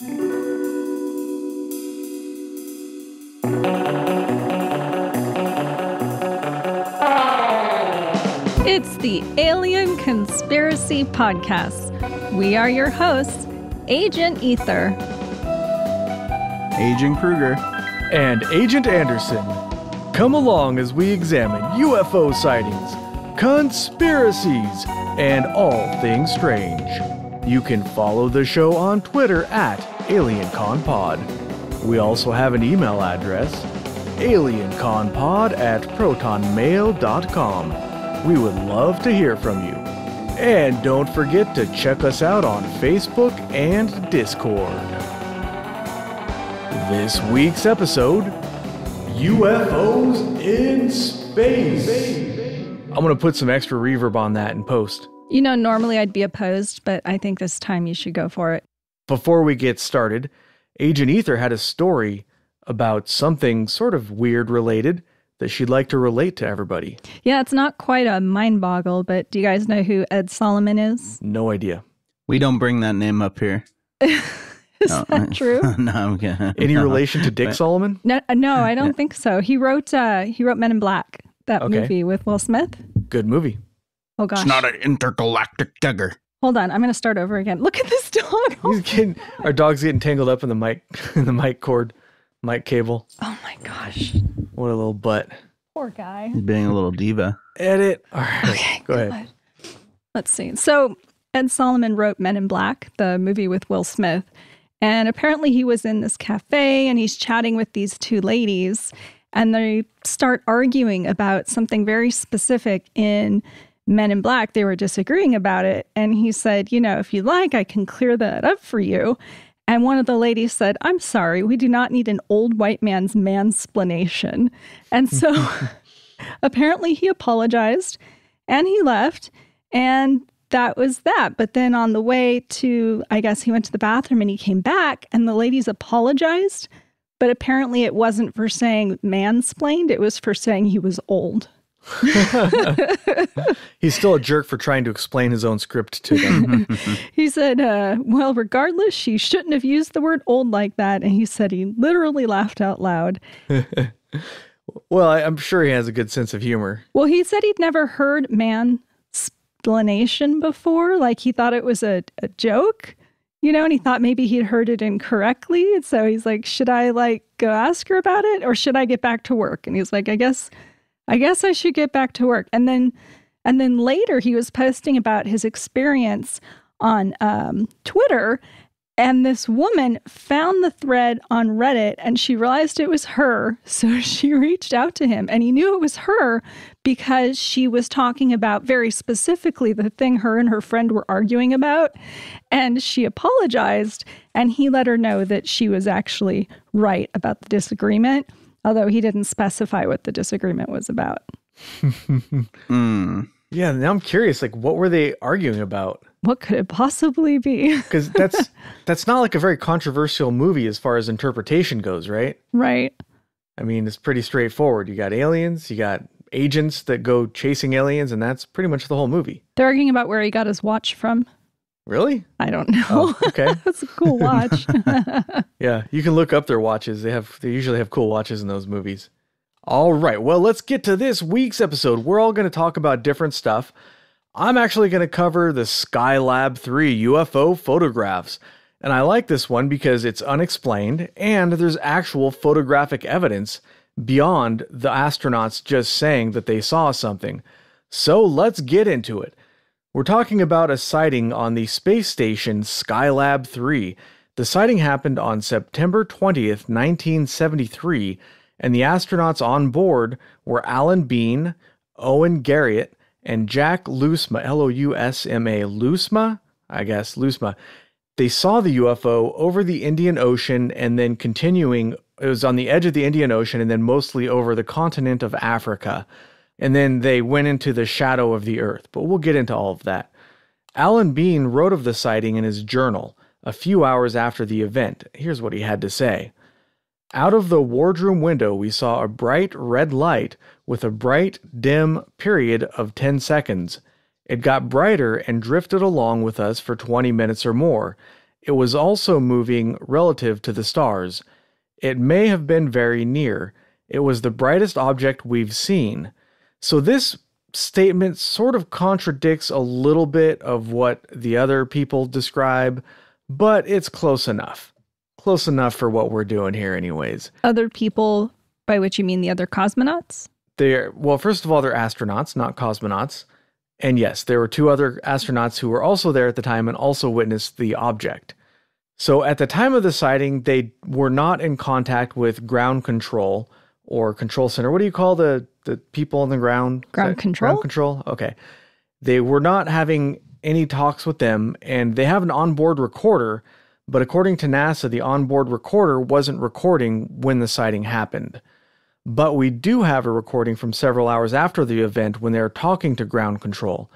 It's the Alien Conspiracy Podcast. We are your hosts, Agent Ether, Agent Kruger, and Agent Anderson. Come along as we examine UFO sightings, conspiracies, and all things strange. You can follow the show on Twitter at AlienConPod. We also have an email address, alienconpod@protonmail.com. We would love to hear from you. And don't forget to check us out on Facebook and Discord. This week's episode, UFOs in Space. I'm going to put some extra reverb on that in post. You know, normally I'd be opposed, but I think this time you should go for it. Before we get started, Agent Ether had a story about something sort of weird related that she'd like to relate to everybody. Yeah, it's not quite a mind boggle, but do you guys know who Ed Solomon is? No idea. We don't bring that name up here. Is that true? No, I'm kidding. Any relation to Dick Solomon? No, I don't think so. He wrote Men in Black, that movie with Will Smith. Good movie. Oh gosh. It's not an intergalactic dagger. Hold on, I'm going to start over again. Look at this dog. Our dog's getting tangled up in the mic cord, mic cable. Oh my gosh. What a little butt. Poor guy. He's being a little diva. Edit. All right. Okay, Go ahead. Let's see. So Ed Solomon wrote Men in Black, the movie with Will Smith. And apparently he was in this cafe and he's chatting with these two ladies. And they start arguing about something very specific in Men in Black. They were disagreeing about it. And he said, you know, if you like, I can clear that up for you. And one of the ladies said, I'm sorry, we do not need an old white man's mansplaination. And so apparently he apologized and he left. And that was that. But then on the way to, I guess he went to the bathroom and he came back and the ladies apologized. But apparently it wasn't for saying mansplained. It was for saying he was old. He's still a jerk for trying to explain his own script to them. He said, well, regardless, she shouldn't have used the word old like that. And he said he literally laughed out loud. Well, I'm sure he has a good sense of humor. Well, he said he'd never heard mansplaination before. Like he thought it was a joke, you know, and he thought maybe he'd heard it incorrectly. And so he's like, should I go ask her about it or should I get back to work? And he's like, I guess I should get back to work. And then later he was posting about his experience on Twitter. And this woman found the thread on Reddit and she realized it was her. So she reached out to him and he knew it was her because she was talking about very specifically the thing her and her friend were arguing about. And she apologized and he let her know that she was actually right about the disagreement. Although he didn't specify what the disagreement was about. Yeah, now I'm curious, what were they arguing about? What could it possibly be? Because that's not a very controversial movie as far as interpretation goes, right? Right. I mean, it's pretty straightforward. You got aliens, you got agents that go chasing aliens, and that's pretty much the whole movie. They're arguing about where he got his watch from. Really? I don't know. Oh, okay. That's a cool watch. Yeah, you can look up their watches. They usually have cool watches in those movies. All right, well, let's get to this week's episode. We're all going to talk about different stuff. I'm actually going to cover the Skylab 3 UFO photographs. And I like this one because it's unexplained and there's actual photographic evidence beyond the astronauts just saying that they saw something. So let's get into it. We're talking about a sighting on the space station Skylab 3. The sighting happened on September 20th, 1973, and the astronauts on board were Alan Bean, Owen Garriott, and Jack Lousma, L-O-U-S-M-A, Lousma. They saw the UFO over the Indian Ocean and then continuing, it was on the edge of the Indian Ocean and then mostly over the continent of Africa. And then they went into the shadow of the Earth, but we'll get into all of that. Alan Bean wrote of the sighting in his journal a few hours after the event. Here's what he had to say. Out of the wardroom window, we saw a bright red light with a bright, dim period of 10 seconds. It got brighter and drifted along with us for 20 minutes or more. It was also moving relative to the stars. It may have been very near. It was the brightest object we've seen. So this statement sort of contradicts a little bit of what the other people describe, but it's close enough. Close enough for what we're doing here anyways. Other people, by which you mean the other cosmonauts? Well, first of all, they're astronauts, not cosmonauts. And yes, there were 2 other astronauts who were also there at the time and also witnessed the object. So at the time of the sighting, they were not in contact with ground control or control center. What do you call the people on the ground? Ground control? Ground control? Okay. They were not having any talks with them, and they have an onboard recorder, but according to NASA, the onboard recorder wasn't recording when the sighting happened. But we do have a recording from several hours after the event when they're talking to ground control.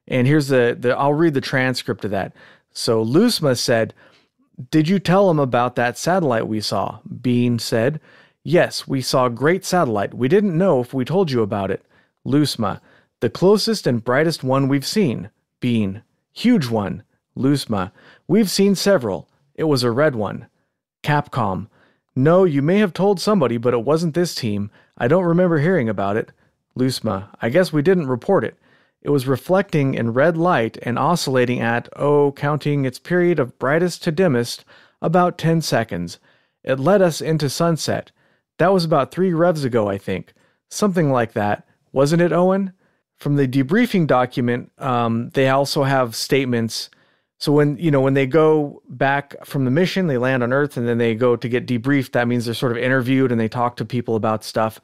And here's I'll read the transcript of that. So Lusma said, "Did you tell him about that satellite we saw?" Bean said, "Yes, we saw a great satellite. We didn't know if we told you about it." Lusma, "The closest and brightest one we've seen." Bean, "Huge one." Lusma, "We've seen several. It was a red one." Capcom, "No, you may have told somebody, but it wasn't this team. I don't remember hearing about it." Lusma, "I guess we didn't report it. It was reflecting in red light and oscillating at, counting its period of brightest to dimmest, about 10 seconds. It led us into sunset. That was about 3 revs ago, I think. Something like that. Wasn't it, Owen?" From the debriefing document, they also have statements. So when they go back from the mission, they land on Earth, and then they go to get debriefed. That means they're sort of interviewed and they talk to people about stuff.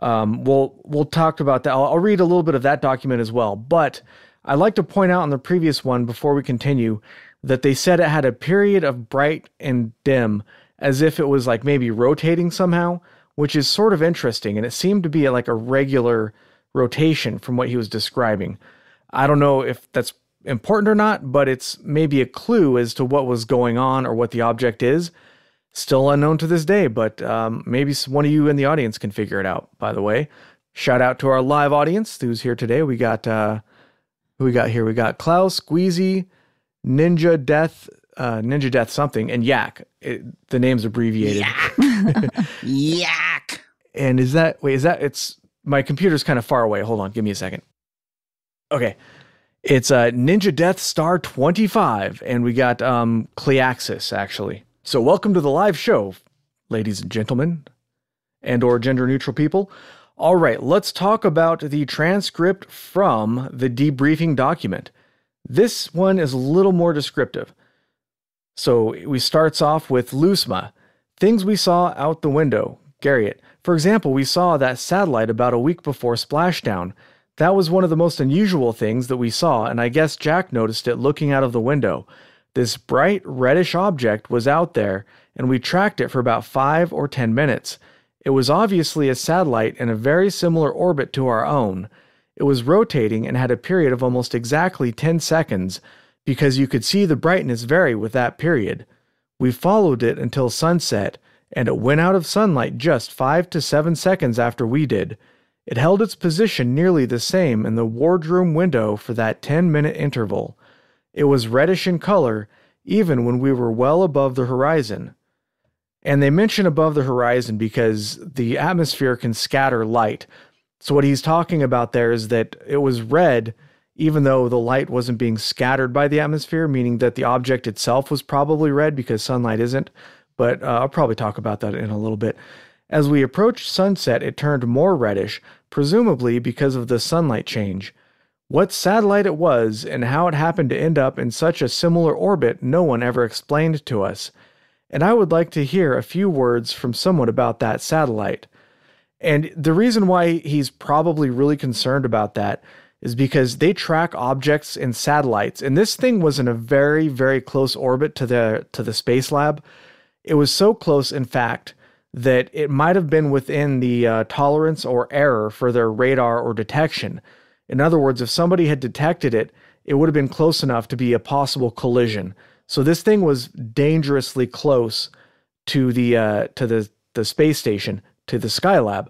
We'll talk about that. I'll read a little bit of that document as well. But I'd like to point out on the previous one, before we continue, that they said it had a period of bright and dim, as if it was like maybe rotating somehow, which is sort of interesting. And it seemed to be like a regular rotation from what he was describing. I don't know if that's important or not, but it's maybe a clue as to what was going on or what the object is. Still unknown to this day, but maybe one of you in the audience can figure it out, by the way. Shout out to our live audience who's here today. We got, who we got here? We got Klaus, Squeezy, Ninja Death something, and Yak. The name's abbreviated. Yak. And it's, my computer's kind of far away. Hold on, give me a second. Okay. It's Ninja Death Star 25, and we got Cleaxis, actually. So welcome to the live show, ladies and gentlemen, and or gender-neutral people. All right, let's talk about the transcript from the debriefing document. This one is a little more descriptive. So we starts off with Lusma. Things we saw out the window. Garriott. For example, we saw that satellite about a week before splashdown. That was one of the most unusual things that we saw, and I guess Jack noticed it looking out of the window. This bright reddish object was out there, and we tracked it for about 5 or 10 minutes. It was obviously a satellite in a very similar orbit to our own. It was rotating and had a period of almost exactly 10 seconds, because you could see the brightness vary with that period. We followed it until sunset, and it went out of sunlight just 5 to 7 seconds after we did. It held its position nearly the same in the wardroom window for that 10-minute interval. It was reddish in color, even when we were well above the horizon. And they mention above the horizon because the atmosphere can scatter light. So what he's talking about there is that it was red, even though the light wasn't being scattered by the atmosphere, meaning that the object itself was probably red because sunlight isn't. But I'll probably talk about that in a little bit. As we approached sunset, it turned more reddish, presumably because of the sunlight change. What satellite it was and how it happened to end up in such a similar orbit, no one ever explained to us. And I would like to hear a few words from someone about that satellite. And the reason why he's probably really concerned about that is because they track objects in satellites, and this thing was in a very, very close orbit to the space lab. It was so close, in fact, that it might have been within the tolerance or error for their radar or detection. In other words, if somebody had detected it, it would have been close enough to be a possible collision. So this thing was dangerously close to the space station, to the Skylab.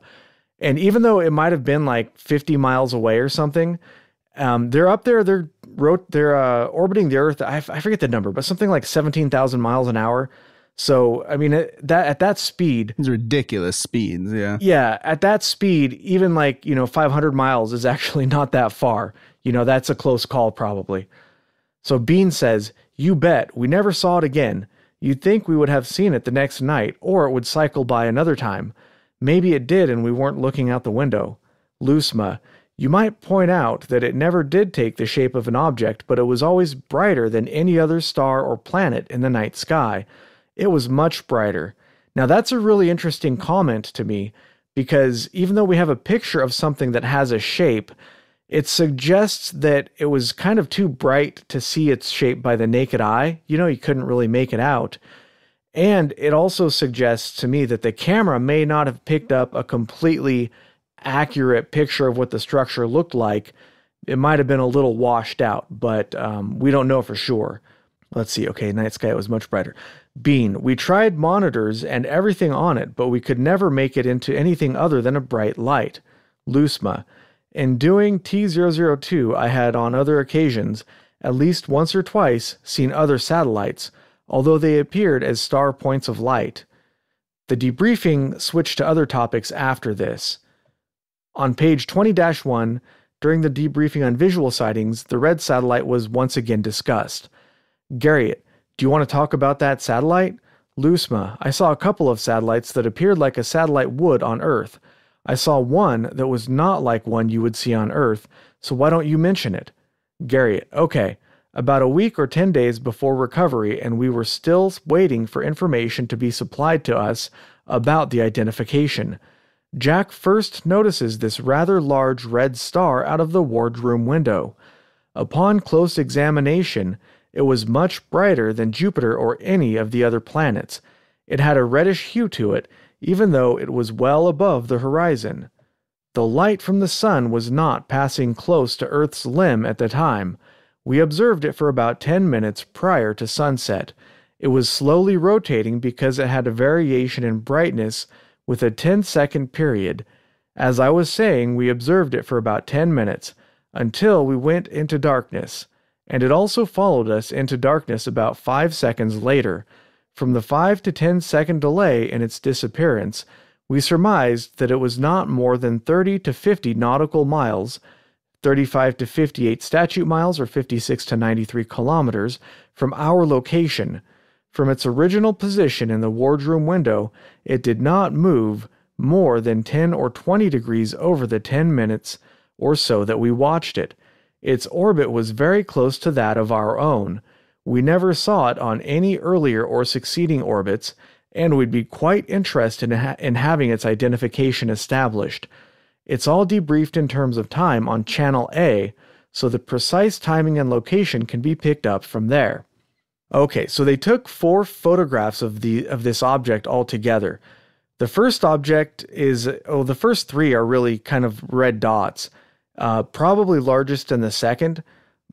And even though it might have been like 50 miles away or something, they're up there, they're orbiting the Earth. I forget the number, but something like 17,000 miles an hour. So, I mean, at that speed, It's ridiculous speeds. Yeah. yeah, at that speed, even 500 miles is actually not that far. That's a close call probably. So Bean says, "You bet, we never saw it again. You'd think we would have seen it the next night, or it would cycle by another time. Maybe it did and we weren't looking out the window." Lusma, "You might point out that it never did take the shape of an object, but it was always brighter than any other star or planet in the night sky. It was much brighter." Now that's a really interesting comment to me, because even though we have a picture of something that has a shape, it suggests that it was kind of too bright to see its shape by the naked eye. You couldn't really make it out. And it also suggests to me that the camera may not have picked up a completely accurate picture of what the structure looked like. It might have been a little washed out, but we don't know for sure. Let's see. Okay, night sky was much brighter. Bean, "We tried monitors and everything on it, but we could never make it into anything other than a bright light." Lusma, "In doing T002, I had on other occasions, at least once or twice, seen other satellites, although they appeared as star points of light." The debriefing switched to other topics after this. On page 20-1, during the debriefing on visual sightings, the red satellite was once again discussed. Garriott, "Do you want to talk about that satellite?" Lusma, "I saw a couple of satellites that appeared like a satellite would on Earth. I saw one that was not like one you would see on Earth, so why don't you mention it?" Garriott, "Okay. About a week or 10 days before recovery, and we were still waiting for information to be supplied to us about the identification. Jack first notices this rather large red star out of the wardroom window. Upon close examination, it was much brighter than Jupiter or any of the other planets. It had a reddish hue to it, even though it was well above the horizon. The light from the sun was not passing close to Earth's limb at the time. We observed it for about 10 minutes prior to sunset. It was slowly rotating because it had a variation in brightness with a 10-second period. As I was saying, we observed it for about 10 minutes, until we went into darkness, and it also followed us into darkness about 5 seconds later. From the 5 to 10 second delay in its disappearance, we surmised that it was not more than 30 to 50 nautical miles, 35 to 58 statute miles or 56 to 93 kilometers, from our location. From its original position in the wardroom window, it did not move more than 10 or 20 degrees over the 10 minutes or so that we watched it. Its orbit was very close to that of our own. We never saw it on any earlier or succeeding orbits, and we'd be quite interested in having its identification established. It's all debriefed in terms of time on Channel A, so the precise timing and location can be picked up from there. Okay, so they took 4 photographs of this object altogether. The first object is, the first 3 are really kind of red dots, probably largest in the second,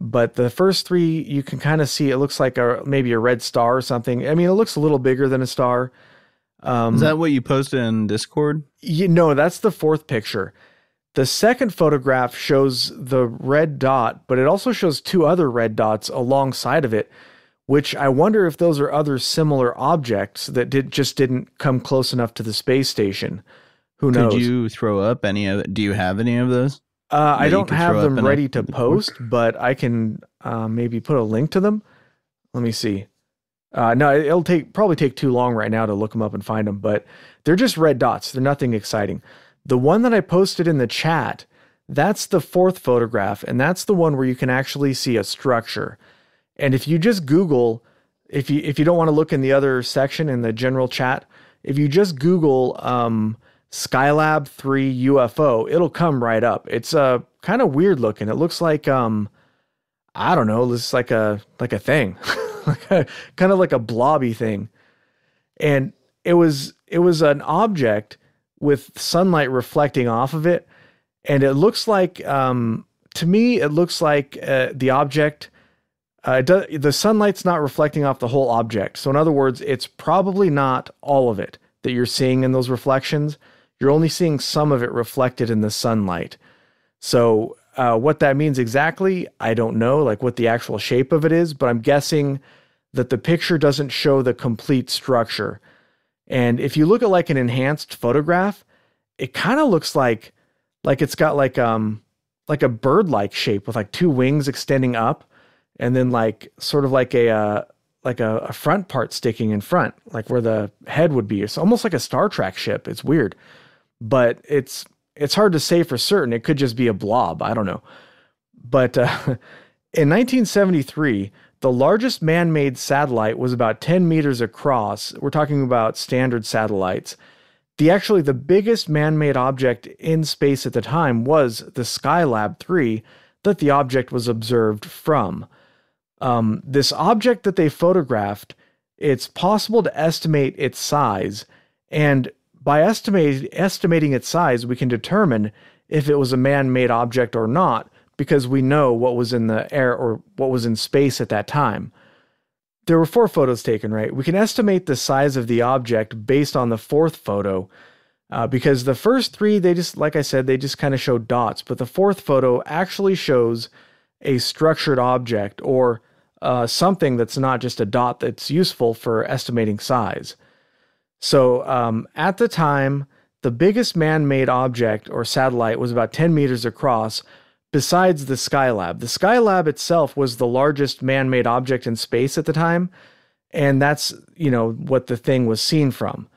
but the first 3 you can kind of see it looks like maybe a red star or something. I mean, it looks a little bigger than a star. Is that what you posted in Discord? No, that's the 4th picture. The second photograph shows the red dot, but it also shows 2 other red dots alongside of it, which I wonder if those are other similar objects that just didn't come close enough to the space station. Who knows? Could you throw up any of it? Do you have any of those? I don't have them ready to post, but I can maybe put a link to them. Let me see. No, it'll probably take too long right now to look them up and find them, but they're just red dots. They're nothing exciting. The one that I posted in the chat, that's the 4th photograph, and that's the one where you can actually see a structure. And if you just Google, if you don't want to look in the other section in the general chat, if you just Google Skylab 3 UFO, it'll come right up. It's kind of weird looking. It looks like I don't know, it's like a thing, kind of like a blobby thing. And it was an object with sunlight reflecting off of it, and it looks like to me it looks like the object. The sunlight's not reflecting off the whole object. So in other words, it's probably not all of it that you're seeing in those reflections. You're only seeing some of it reflected in the sunlight. So What that means exactly, I don't know, like what the actual shape of it is, but I'm guessing that the picture doesn't show the complete structure. And if you look at like an enhanced photograph, it kind of looks like it's got like a bird-like shape with like two wings extending up, and then like sort of like a front part sticking in front, like where the head would be. It's almost like a Star Trek ship. It's weird, but it's hard to say for certain. It could just be a blob. I don't know. But in 1973, the largest man-made satellite was about 10 meters across. We're talking about standard satellites. The biggest man-made object in space at the time was the Skylab 3 that the object was observed from. This object that they photographed, it's possible to estimate its size, and by estimating its size, we can determine if it was a man-made object or not, because we know what was in the air or what was in space at that time. There were 4 photos taken, right? We can estimate the size of the object based on the 4th photo, because the first 3, they just, like I said, they just kind of show dots, but the 4th photo actually shows a structured object, or something that's not just a dot, that's useful for estimating size. So at the time, the biggest man-made object or satellite was about 10 meters across, besides the Skylab. The Skylab itself was the largest man-made object in space at the time, and that's, what the thing was seen from.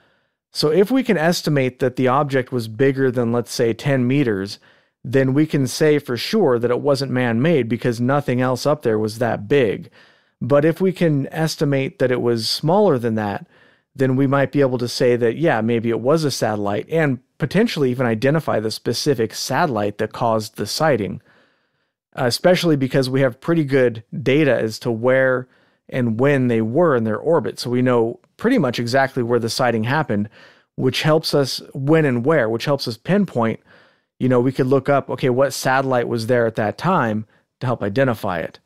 So if we can estimate that the object was bigger than, let's say, 10 meters, then we can say for sure that it wasn't man-made because nothing else up there was that big. But if we can estimate that it was smaller than that, then we might be able to say that, yeah, maybe it was a satellite, and potentially even identify the specific satellite that caused the sighting, especially because we have pretty good data as to where and when they were in their orbit. So we know pretty much exactly where the sighting happened, which helps us when and where, which helps us pinpoint, we could look up, okay, what satellite was there at that time to help identify it.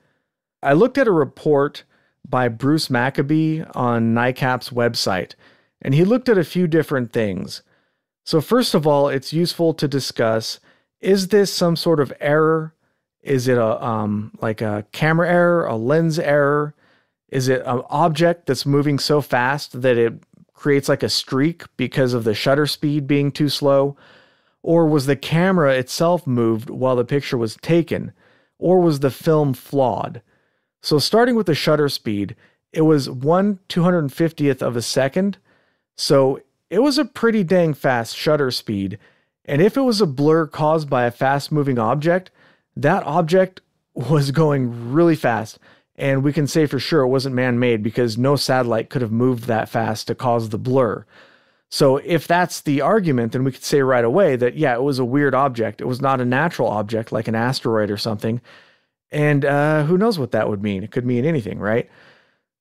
I looked at a report by Bruce Maccabee on NICAP's website, and he looked at a few different things. So first of all, it's useful to discuss, is this some sort of error? Is it like a camera error, a lens error? Is it an object that's moving so fast that it creates like a streak because of the shutter speed being too slow? Or was the camera itself moved while the picture was taken? Or was the film flawed? So starting with the shutter speed, it was 1/250th of a second. So it was a pretty dang fast shutter speed. And if it was a blur caused by a fast moving object, that object was going really fast. And we can say for sure it wasn't man-made because no satellite could have moved that fast to cause the blur. So if that's the argument, then we could say right away that, yeah, it was a weird object. It was not a natural object like an asteroid or something. And who knows what that would mean? It could mean anything, right?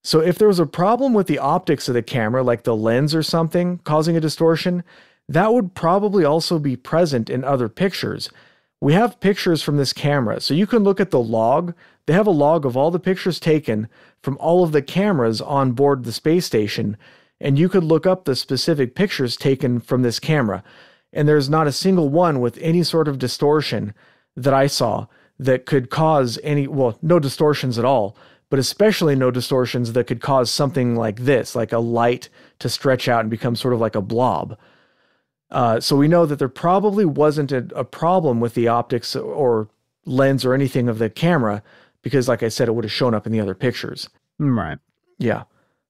So if there was a problem with the optics of the camera, like the lens or something causing a distortion, that would probably also be present in other pictures. We have pictures from this camera, so you can look at the log. They have a log of all the pictures taken from all of the cameras on board the space station, and you could look up the specific pictures taken from this camera. And there's not a single one with any sort of distortion that I saw that could cause no distortions at all, but especially no distortions that could cause something like this, like a light to stretch out and become sort of like a blob. So we know that there probably wasn't a problem with the optics or lens or anything of the camera, because like I said, it would have shown up in the other pictures. Right. Yeah.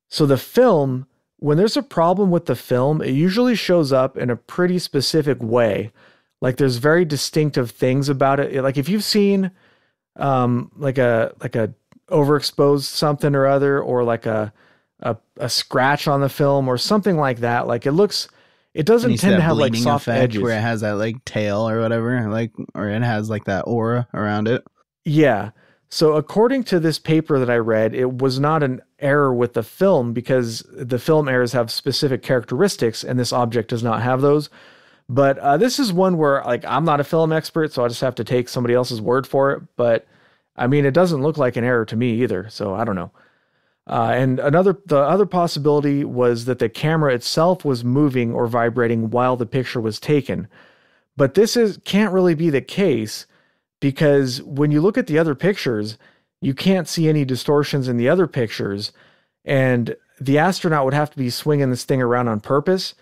So the film, when there's a problem with the film, it usually shows up in a pretty specific way. Like there's very distinctive things about it. Like if you've seen like a overexposed something or other, or like a scratch on the film or something like that, like it doesn't tend to have like soft edges where it has that like tail or whatever, like, or it has like that aura around it. Yeah. So according to this paper that I read, it was not an error with the film because the film errors have specific characteristics and this object does not have those. But this is one where like I'm not a film expert, so I just have to take somebody else's word for it. But I mean, it doesn't look like an error to me either, so I don't know. And the other possibility was that the camera itself was moving or vibrating while the picture was taken. But this can't really be the case because when you look at the other pictures, you can't see any distortions in the other pictures, and the astronaut would have to be swinging this thing around on purpose.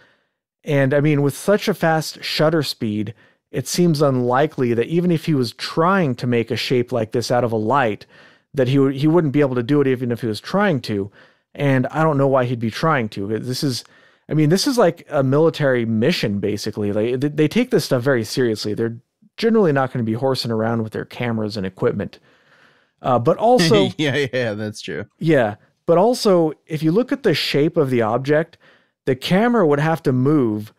And I mean, with such a fast shutter speed, it seems unlikely that even if he was trying to make a shape like this out of a light, that he wouldn't be able to do it even if he was trying to. And I don't know why he'd be trying to. This is like a military mission, basically. Like, they take this stuff very seriously. They're generally not going to be horsing around with their cameras and equipment. But also... yeah, that's true. Yeah, but also, if you look at the shape of the object, the camera would have to move.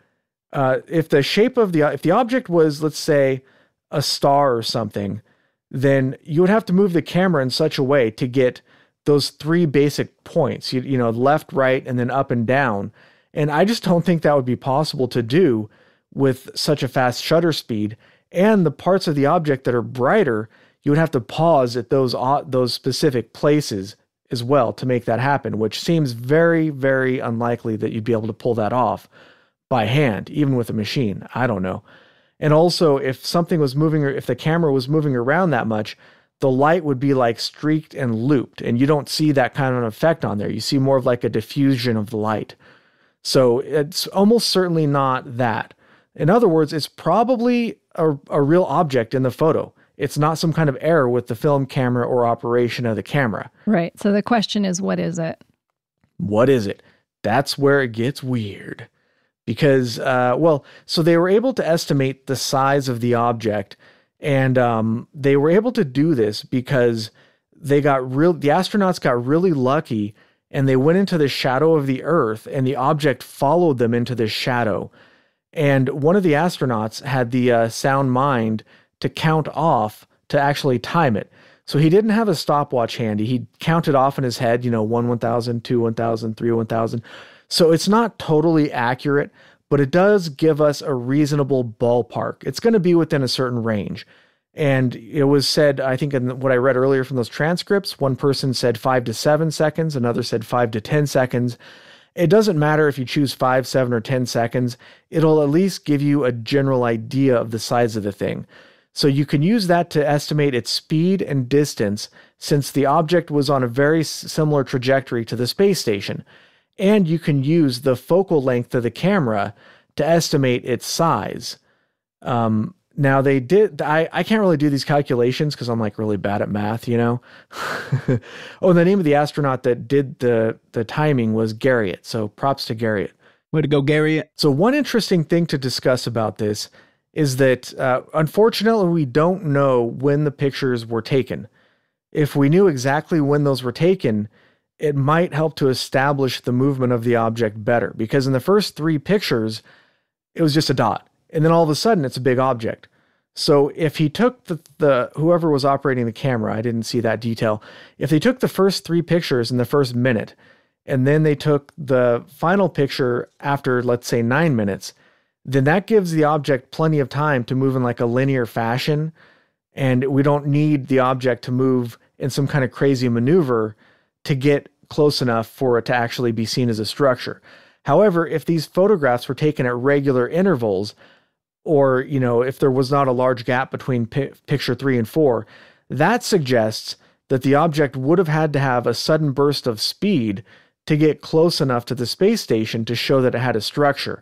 If the object was, let's say, a star or something, then you would have to move the camera in such a way to get those three basic points, you know, left, right, and then up and down. And I just don't think that would be possible to do with such a fast shutter speed. And the parts of the object that are brighter, you would have to pause at those specific places as well to make that happen, which seems very, very unlikely that you'd be able to pull that off by hand, even with a machine. I don't know. And also, if something was moving, or if the camera was moving around that much, the light would be like streaked and looped, and you don't see that kind of an effect on there. You see more of like a diffusion of the light. So it's almost certainly not that. In other words, it's probably a real object in the photo. It's not some kind of error with the film camera or operation of the camera. Right. So the question is, what is it? What is it? That's where it gets weird. Because, so they were able to estimate the size of the object, and they were able to do this because the astronauts got really lucky, and they went into the shadow of the Earth, and the object followed them into the shadow. And one of the astronauts had the sound mind to count off to actually time it. So he didn't have a stopwatch handy. He counted off in his head, 1,000, 2,000, 3, 1,000. So it's not totally accurate, but it does give us a reasonable ballpark. It's going to be within a certain range. And it was said, I think in what I read earlier from those transcripts, one person said 5 to 7 seconds, another said 5 to 10 seconds. It doesn't matter if you choose 5, 7, or 10 seconds. It'll at least give you a general idea of the size of the thing. So you can use that to estimate its speed and distance, since the object was on a very similar trajectory to the space station. And you can use the focal length of the camera to estimate its size. Now they did, I can't really do these calculations because I'm like really bad at math, Oh, and the name of the astronaut that did the timing was Garriott. So props to Garriott. Way to go, Garriott. So one interesting thing to discuss about this is that, unfortunately, we don't know when the pictures were taken. If we knew exactly when those were taken, it might help to establish the movement of the object better, because in the first 3 pictures, it was just a dot. And then all of a sudden, it's a big object. So if he took the whoever was operating the camera, I didn't see that detail. If they took the first 3 pictures in the first minute, and then they took the final picture after, let's say, 9 minutes, then that gives the object plenty of time to move in like a linear fashion. And we don't need the object to move in some kind of crazy maneuver to get close enough for it to actually be seen as a structure. However, if these photographs were taken at regular intervals, or, if there was not a large gap between picture 3 and 4, that suggests that the object would have had to have a sudden burst of speed to get close enough to the space station to show that it had a structure.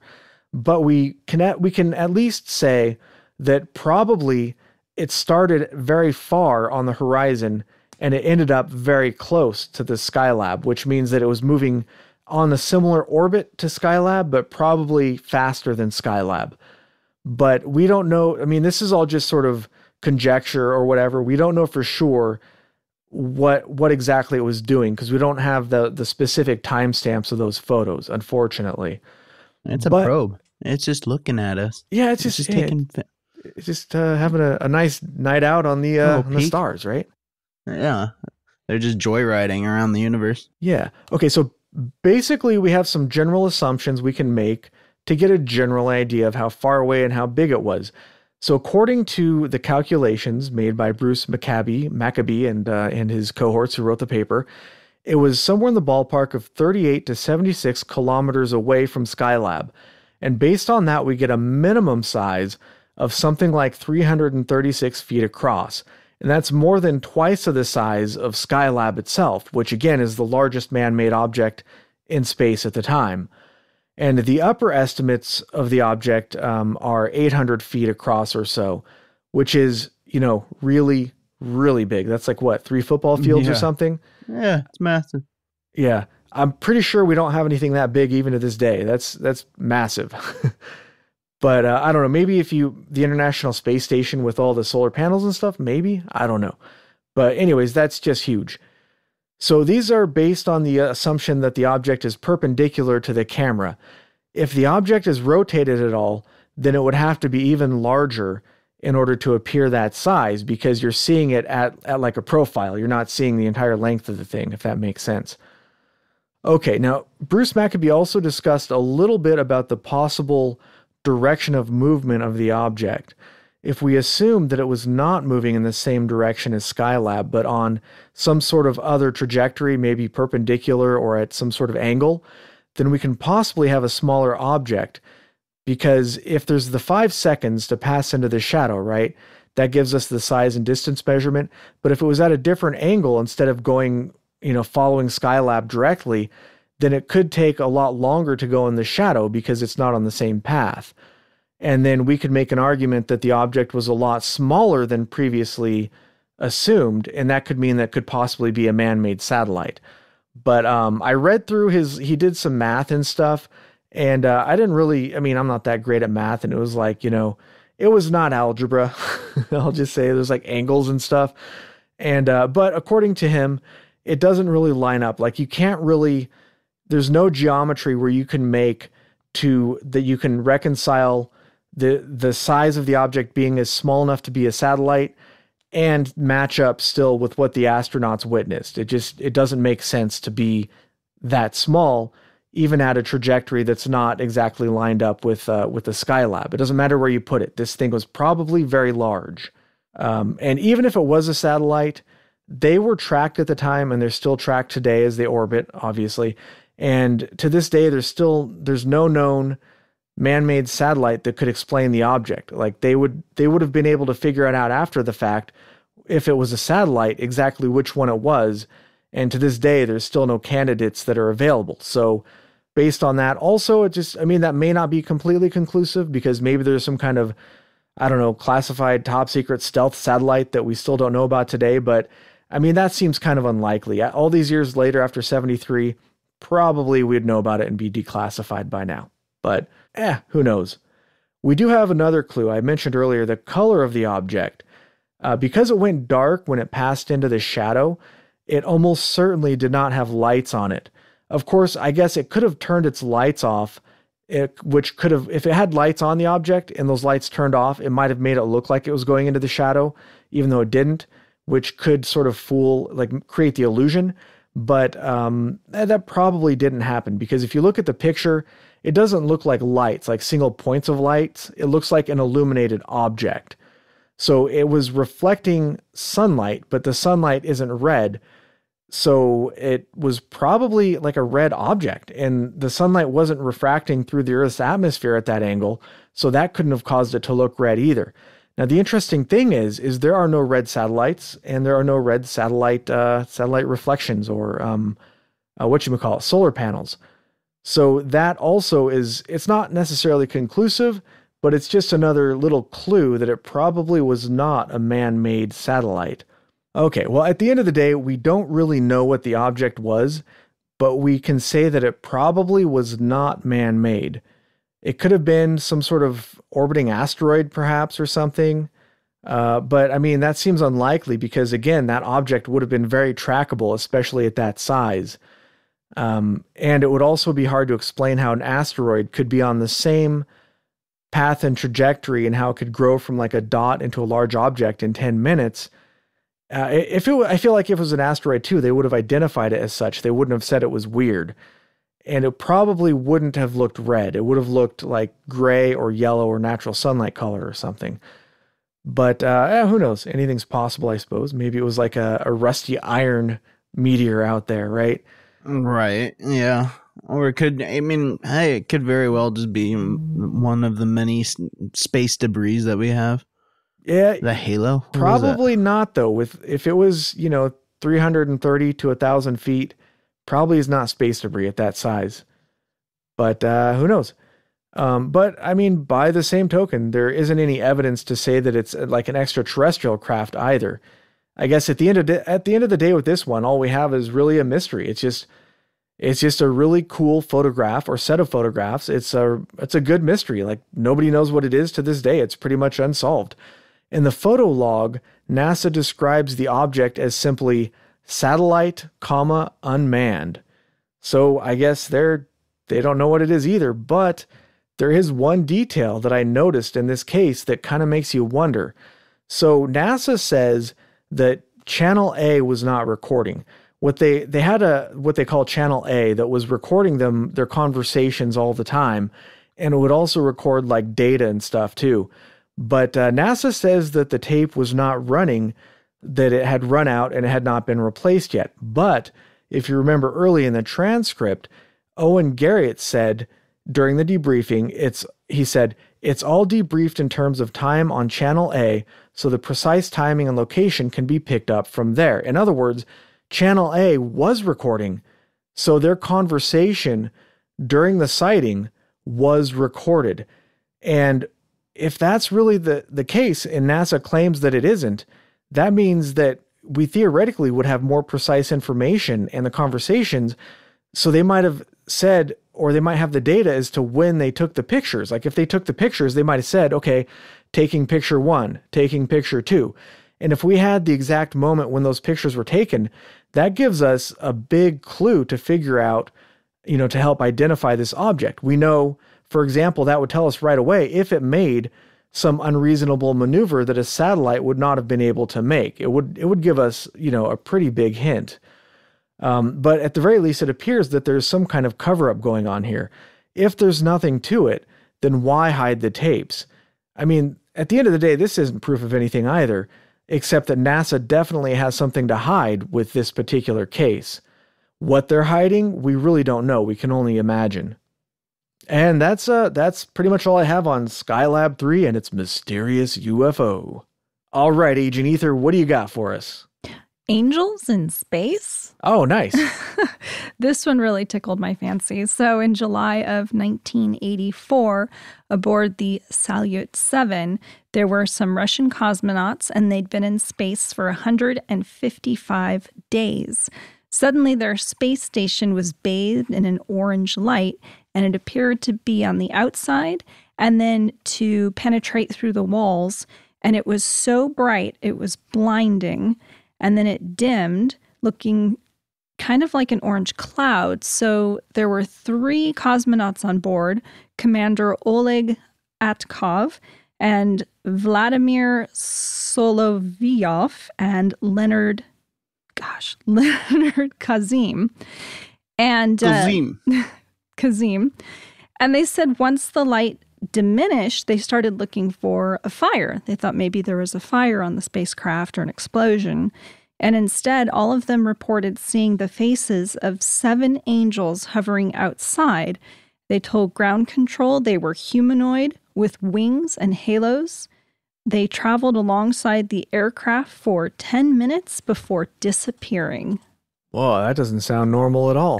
But we can at least say that probably it started very far on the horizon and it ended up very close to the Skylab, which means that it was moving on a similar orbit to Skylab, but probably faster than Skylab. But we don't know. I mean, this is all just sort of conjecture or whatever. We don't know for sure what exactly it was doing, because we don't have the specific timestamps of those photos, unfortunately. It's a probe. It's just looking at us. Yeah, it's just taking. It's just having a nice night out on the stars, right? Yeah, they're just joyriding around the universe. Yeah. Okay, so basically we have some general assumptions we can make to get a general idea of how far away and how big it was. So according to the calculations made by Bruce Maccabee and his cohorts who wrote the paper, it was somewhere in the ballpark of 38 to 76 kilometers away from Skylab. And based on that, we get a minimum size of something like 336 feet across. And that's more than twice of the size of Skylab itself, which again is the largest man-made object in space at the time. And the upper estimates of the object are 800 feet across or so, which is, really, really big. That's like what, 3 football fields or something? Yeah, it's massive. Yeah. I'm pretty sure we don't have anything that big even to this day. That's massive. But I don't know, maybe the International Space Station with all the solar panels and stuff, maybe, I don't know. But anyways, that's just huge. So these are based on the assumption that the object is perpendicular to the camera. If the object is rotated at all, then it would have to be even larger in order to appear that size, because you're seeing it at like a profile. You're not seeing the entire length of the thing, if that makes sense. Okay, now Bruce Maccabee also discussed a little bit about the possible direction of movement of the object. If we assume that it was not moving in the same direction as Skylab, but on some sort of other trajectory, maybe perpendicular or at some sort of angle, then we can possibly have a smaller object, because if there's the 5 seconds to pass into the shadow, right, that gives us the size and distance measurement. But if it was at a different angle, instead of going, following Skylab directly, then it could take a lot longer to go in the shadow because it's not on the same path. And then we could make an argument that the object was a lot smaller than previously assumed, and that could mean that could possibly be a man-made satellite. But I read through he did some math and stuff, and I didn't really, I'm not that great at math, and it was like, it was not algebra. I'll just say there's like angles and stuff. And but according to him, it doesn't really line up. Like, you can't really, there's no geometry where you can make that you can reconcile the size of the object being as small enough to be a satellite and match up still with what the astronauts witnessed. It doesn't make sense to be that small, even at a trajectory that's not exactly lined up with the Skylab. It doesn't matter where you put it. This thing was probably very large. And even if it was a satellite, they were tracked at the time, and they're still tracked today as they orbit, obviously. And to this day, there's no known man-made satellite that could explain the object. Like, they would have been able to figure it out after the fact, if it was a satellite, exactly which one it was. And to this day, there's still no candidates that are available. So based on that, also, that may not be completely conclusive, because maybe there's some kind of, classified top secret stealth satellite that we still don't know about today. But that seems kind of unlikely. All these years later, after 73, probably we'd know about it and be declassified by now. But who knows? We do have another clue. I mentioned earlier the color of the object. Because it went dark when it passed into the shadow, it almost certainly did not have lights on it. Of course, I guess it could have turned its lights off, which could have, if it had lights on the object and those lights turned off, it might have made it look like it was going into the shadow, even though it didn't, which could sort of create the illusion. But that probably didn't happen, because if you look at the picture, it doesn't look like lights, like single points of lights. It looks like an illuminated object. So it was reflecting sunlight, but the sunlight isn't red. So it was probably like a red object, and the sunlight wasn't refracting through the Earth's atmosphere at that angle. So that couldn't have caused it to look red either. Now, the interesting thing is there are no red satellites, and there are no red satellite reflections or solar panels. So that also it's not necessarily conclusive, but it's just another little clue that it probably was not a man-made satellite. Okay, well, at the end of the day, we don't really know what the object was, but we can say that it probably was not man-made. It could have been some sort of orbiting asteroid, perhaps, or something. But that seems unlikely, because, again, that object would have been very trackable, especially at that size. And it would also be hard to explain how an asteroid could be on the same path and trajectory, and how it could grow from like a dot into a large object in 10 minutes. I feel like if it was an asteroid too, they would have identified it as such. They wouldn't have said it was weird. And it probably wouldn't have looked red. It would have looked like gray or yellow or natural sunlight color or something. But who knows? Anything's possible, I suppose. Maybe it was like a rusty iron meteor out there, right? Right, yeah. Or it could, I mean, hey, it could very well just be one of the many space debris that we have. Yeah. The halo? What was that? Probably not, though. If it was, 330 to 1,000 feet, probably is not space debris at that size. But who knows? But I mean, by the same token, there isn't any evidence to say that it's like an extraterrestrial craft either. I guess at the end of the day with this one, all we have is really a mystery. It's just a really cool photograph or set of photographs. It's a good mystery. Like nobody knows what it is to this day. It's pretty much unsolved. In the photo log, NASA describes the object as simply satellite, unmanned. So I guess they don't know what it is either, but there is one detail that I noticed in this case that kind of makes you wonder. So NASA says that Channel A was not recording. They had what they call Channel A that was recording their conversations all the time, and it would also record like data and stuff too. But NASA says that the tape was not running, that it had run out and it had not been replaced yet. But if you remember early in the transcript, Owen Garriott said during the debriefing, he said, it's all debriefed in terms of time on Channel A, so the precise timing and location can be picked up from there. In other words, Channel A was recording, so their conversation during the sighting was recorded. And if that's really the case, and NASA claims that it isn't, that means that we theoretically would have more precise information in the conversations. So they might have said, or they might have the data as to when they took the pictures. Like if they took the pictures, they might have said, okay, taking picture 1, taking picture 2. And if we had the exact moment when those pictures were taken, that gives us a big clue to figure out, to help identify this object. We know, for example, that would tell us right away if it made some unreasonable maneuver that a satellite would not have been able to make. It would give us, a pretty big hint. But at the very least, it appears that there's some kind of cover-up going on here. If there's nothing to it, then why hide the tapes? I mean, at the end of the day, this isn't proof of anything either, except that NASA definitely has something to hide with this particular case. What they're hiding, we really don't know. We can only imagine. And that's pretty much all I have on Skylab 3 and its mysterious UFO. All right, Agent Ether, what do you got for us? Angels in space? Oh, nice. This one really tickled my fancy. So in July of 1984, aboard the Salyut 7, there were some Russian cosmonauts, and they'd been in space for 155 days. Suddenly, their space station was bathed in an orange light, and it appeared to be on the outside and then to penetrate through the walls. And it was so bright, it was blinding. And then it dimmed, looking kind of like an orange cloud. So there were 3 cosmonauts on board, Commander Oleg Atkov and Vladimir Solovyov and Leonard Kazim. And Kazim. And they said once the light diminished, they started looking for a fire. They thought maybe there was a fire on the spacecraft or an explosion. And instead, all of them reported seeing the faces of 7 angels hovering outside. They told ground control they were humanoid with wings and halos. They traveled alongside the aircraft for 10 minutes before disappearing. Whoa, that doesn't sound normal at all.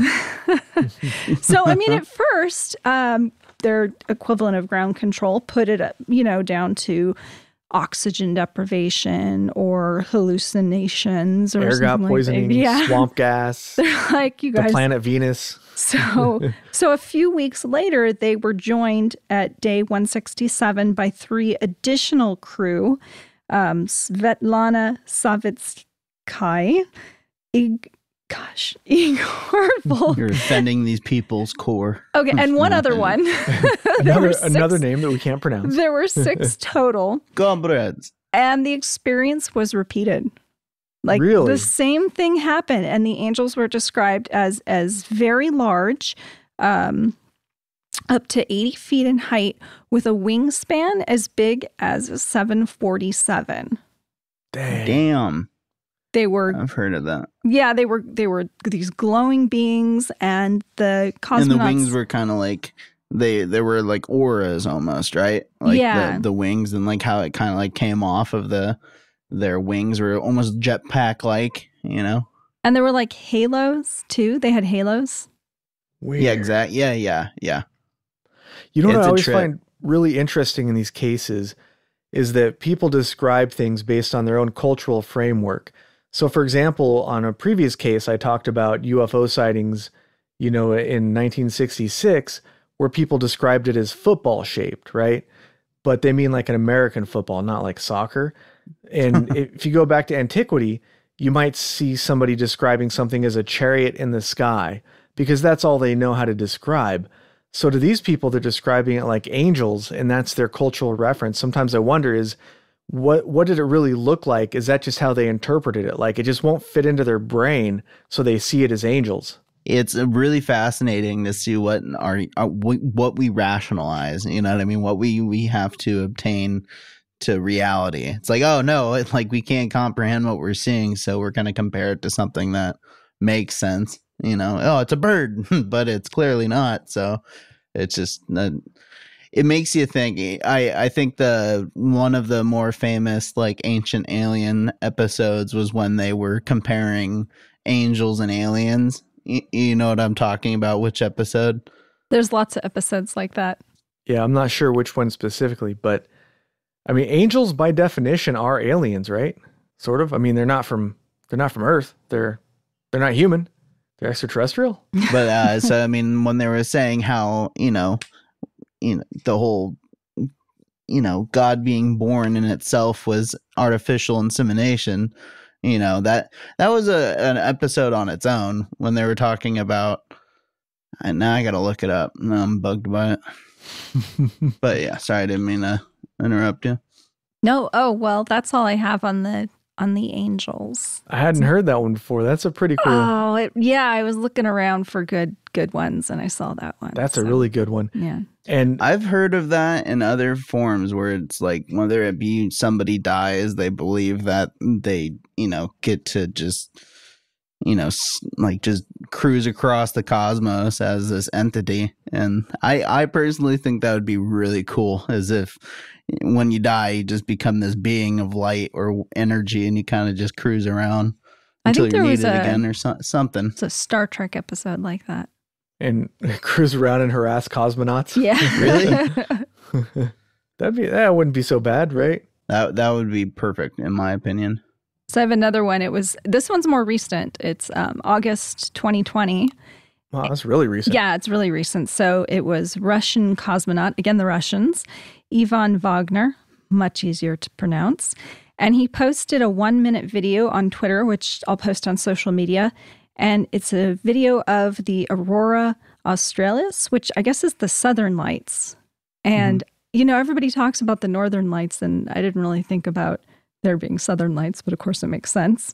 So, I mean, at first, their equivalent of ground control put it, down to oxygen deprivation or hallucinations or air something got poisoning, swamp gas. They're like, you guys. The planet Venus. So a few weeks later, they were joined at day 167 by 3 additional crew, Svetlana Savitskaya, Igor Volk. You're offending these people's core. Okay, and one other one. another name that we can't pronounce. There were 6 total. Comrades. And the experience was repeated. Like really? The same thing happened, and the angels were described as very large, up to 80 feet in height, with a wingspan as big as a 747. Dang. Damn. They were, I've heard of that. yeah, they were these glowing beings, and the cosmonauts. And the wings were kind of like they were like auras almost, right? Like Yeah. the wings and like how it kind of like came off of their wings were almost jetpack like, you know? And there were like halos too. They had halos. Weird. Yeah, exactly. Yeah. You know what It's I a always trip. find really interesting in these cases is that people describe things based on their own cultural framework. So, for example, on a previous case, I talked about UFO sightings, in 1966, where people described it as football shaped, right? But they mean like an American football, not like soccer. And if you go back to antiquity, you might see somebody describing something as a chariot in the sky, because that's all they know how to describe. So to these people, they're describing it like angels, and that's their cultural reference. Sometimes I wonder is, what did it really look like? Is that just how they interpreted it? Like it just won't fit into their brain, so they see it as angels. It's really fascinating to see what what we rationalize, you know what I mean? What we have to obtain to reality. It's like, oh no, it's like we can't comprehend what we're seeing, so we're going to compare it to something that makes sense. Oh, it's a bird, but it's clearly not. So it's just it makes you think. I think one of the more famous like Ancient Alien episodes was when they were comparing angels and aliens. You know what I'm talking about? Which episode? There's lots of episodes like that. Yeah, I'm not sure which one specifically, but I mean, angels by definition are aliens, right? Sort of. I mean, they're not from Earth. They're not human. They're extraterrestrial. But so I mean, when they were saying how the whole God being born in itself was artificial insemination, that was an episode on its own when they were talking about. And now I gotta look it up. Now I'm bugged by it. But yeah, sorry, I didn't mean to interrupt you. No, oh well, that's all I have on the angels. I hadn't heard that one before. That's a pretty cool. Oh, yeah, I was looking around for good ones, and I saw that one. That's a really good one. Yeah. And I've heard of that in other forms where it's like whether it be somebody dies, they believe that they, get to just, like just cruise across the cosmos as this entity. And I personally think that would be really cool, as if when you die, you just become this being of light or energy and you kind of just cruise around until you're needed again or something. It's a Star Trek episode like that. And cruise around and harass cosmonauts. Yeah. Really? that wouldn't be so bad, right? That would be perfect in my opinion. So I have another one. This one's more recent. It's August 2020. Wow, that's really recent. Yeah, it's really recent. So it was Russian cosmonaut, again, the Russians, Ivan Wagner, much easier to pronounce. And he posted a 1-minute video on Twitter, which I'll post on social media. And it's a video of the Aurora Australis, which I guess is the Southern Lights. And, everybody talks about the Northern Lights, and I didn't really think about there being Southern Lights, but of course it makes sense.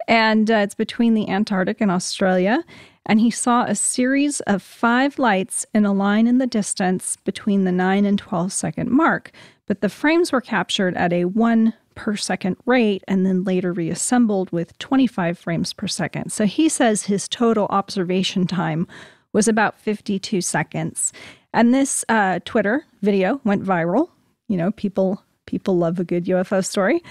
And it's between the Antarctic and Australia. And he saw a series of 5 lights in a line in the distance between the 9 and 12 second mark. But the frames were captured at a 1 per second rate and then later reassembled with 25 frames per second. So he says his total observation time was about 52 seconds. And this Twitter video went viral. People love a good UFO story.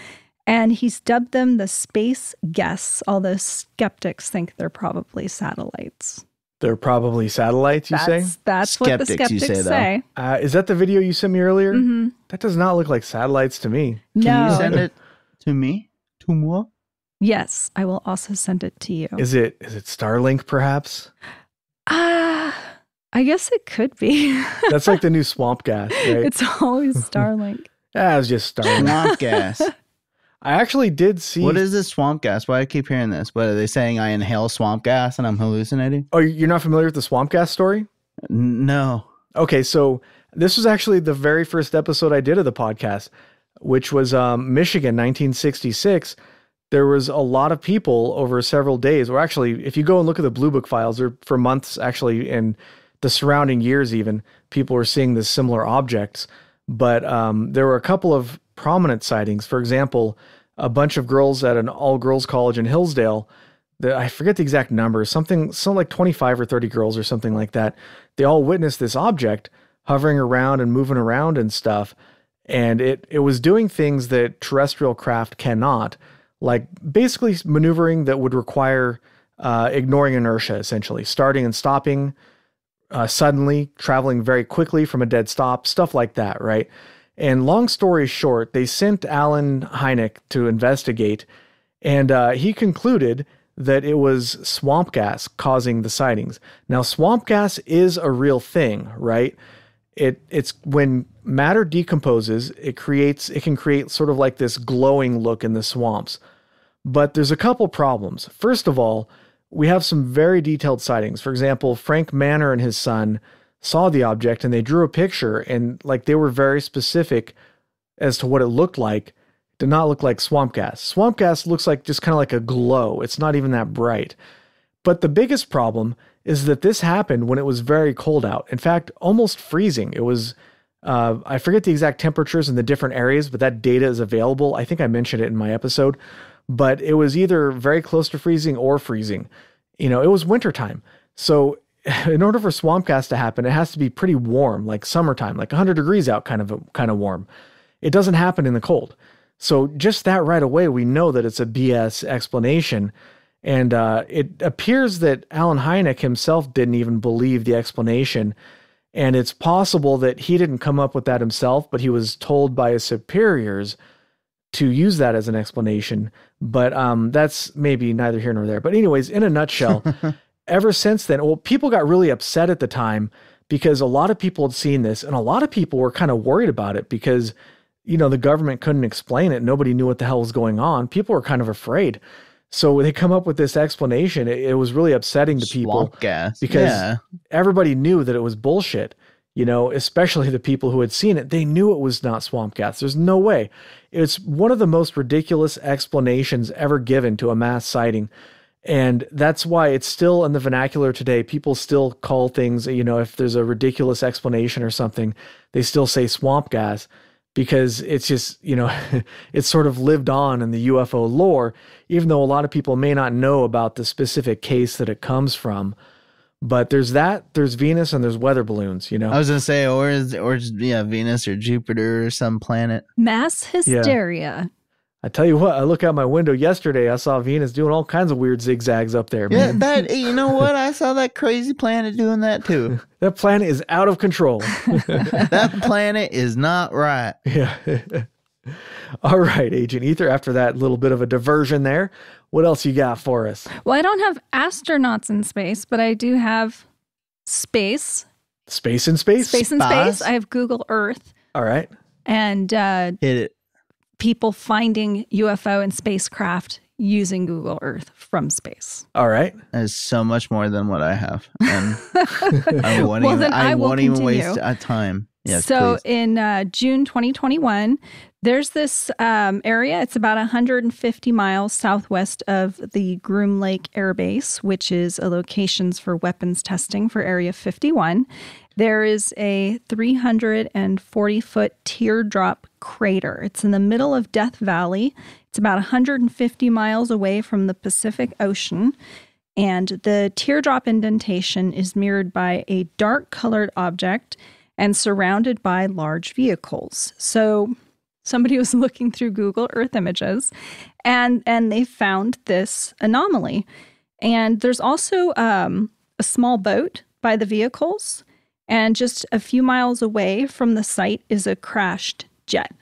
And he's dubbed them the space guests, although skeptics think they're probably satellites. They're probably satellites, you say? That's what the Skeptics, you skeptics say, say. Is that the video you sent me earlier? Mm-hmm. That does not look like satellites to me. Can you send it to me? To moi? Yes, I will also send it to you. Is it Starlink, perhaps? I guess it could be. That's like the new swamp gas, right? It's always Starlink. It was just Starlink. Swamp gas. I actually did see. What is this swamp gas? Why do I keep hearing this? What are they saying? I inhale swamp gas and I'm hallucinating? Oh, you're not familiar with the swamp gas story? No. Okay, so this was actually the very first episode I did of the podcast, which was Michigan, 1966. There was a lot of people over several days, or actually, if you go and look at the Blue Book files, or for months actually, in the surrounding years even, people were seeing this similar objects. But there were a couple of prominent sightings. For example, a bunch of girls at an all-girls college in Hillsdale. I forget the exact number, something like 25 or 30 girls or something like that. They all witnessed this object hovering around and moving around and stuff. And it was doing things that terrestrial craft cannot, like basically maneuvering that would require ignoring inertia, essentially, starting and stopping suddenly, traveling very quickly from a dead stop, stuff like that, right? And long story short, they sent Alan Hynek to investigate, and he concluded that it was swamp gas causing the sightings. Now, swamp gas is a real thing, right? It's when matter decomposes, it can create sort of like this glowing look in the swamps. But there's a couple problems. First of all, we have some very detailed sightings. For example, Frank Manor and his son saw the object and they drew a picture, and like they were very specific as to what it looked like. It did not look like swamp gas. Swamp gas looks like just kind of like a glow. It's not even that bright. But the biggest problem is that this happened when it was very cold out. In fact, almost freezing. It was, I forget the exact temperatures in the different areas, but that data is available. I think I mentioned it in my episode. But it was either very close to freezing or freezing. You know, it was wintertime. So in order for swamp gas to happen, it has to be pretty warm, like summertime, like 100 degrees out, kind of warm. It doesn't happen in the cold. So just that right away, we know that it's a BS explanation. And it appears that Alan Hynek himself didn't even believe the explanation. And it's possible that he didn't come up with that himself, but he was told by his superiors to use that as an explanation. But that's maybe neither here nor there. But anyways, in a nutshell, ever since then, well, people got really upset at the time because a lot of people had seen this, and a lot of people were kind of worried about it because, you know, the government couldn't explain it. Nobody knew what the hell was going on. People were kind of afraid. So when they come up with this explanation, it was really upsetting to people. Swamp gas. Because everybody knew that it was bullshit. You know, especially the people who had seen it, they knew it was not swamp gas. There's no way. It's one of the most ridiculous explanations ever given to a mass sighting. And that's why it's still in the vernacular today. People still call things, you know, if there's a ridiculous explanation or something, they still say swamp gas because it's just, you know, it's sort of lived on in the UFO lore, even though a lot of people may not know about the specific case that it comes from. But there's Venus and there's weather balloons, you know. I was gonna say, or Venus or Jupiter or some planet. Mass hysteria. Yeah. I tell you what, I look out my window yesterday, I saw Venus doing all kinds of weird zigzags up there. Yeah, Man. that, you know what? I saw that crazy planet doing that too. That planet is out of control. That planet is not right. Yeah. All right, Agent Ether, after that little bit of a diversion there, what else you got for us? Well, I don't have astronauts in space, but I do have space. Space in space? Space in space. I have Google Earth. All right. And Hit it. people finding UFO and spacecraft using Google Earth from space. All right. That is so much more than what I have. And I won't Well, even, then I will won't even continue. waste time. Yes, So please. in June 2021, there's this area. It's about 150 miles southwest of the Groom Lake Air Base, which is a locations for weapons testing for Area 51. There is a 340-foot teardrop crater. It's in the middle of Death Valley. It's about 150 miles away from the Pacific Ocean. And the teardrop indentation is mirrored by a dark-colored object and surrounded by large vehicles. So somebody was looking through Google Earth images, and they found this anomaly. And there's also a small boat by the vehicles, and just a few miles away from the site is a crashed jet.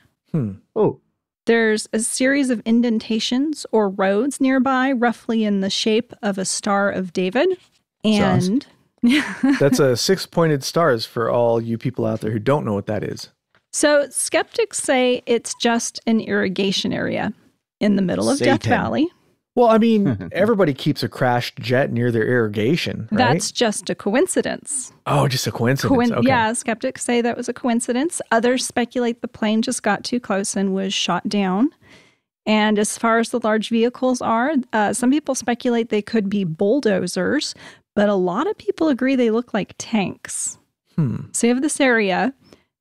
Oh, There's a series of indentations or roads nearby, roughly in the shape of a Star of David. And That's a 6-pointed stars for all you people out there who don't know what that is. so skeptics say it's just an irrigation area in the middle of Death Satan. Valley. Well, I mean, everybody keeps a crashed jet near their irrigation, right? That's just a coincidence. Oh, just a coincidence. Okay. Yeah, skeptics say that was a coincidence. Others speculate the plane just got too close and was shot down. And as far as the large vehicles are, some people speculate they could be bulldozers, but a lot of people agree they look like tanks. So you have this area,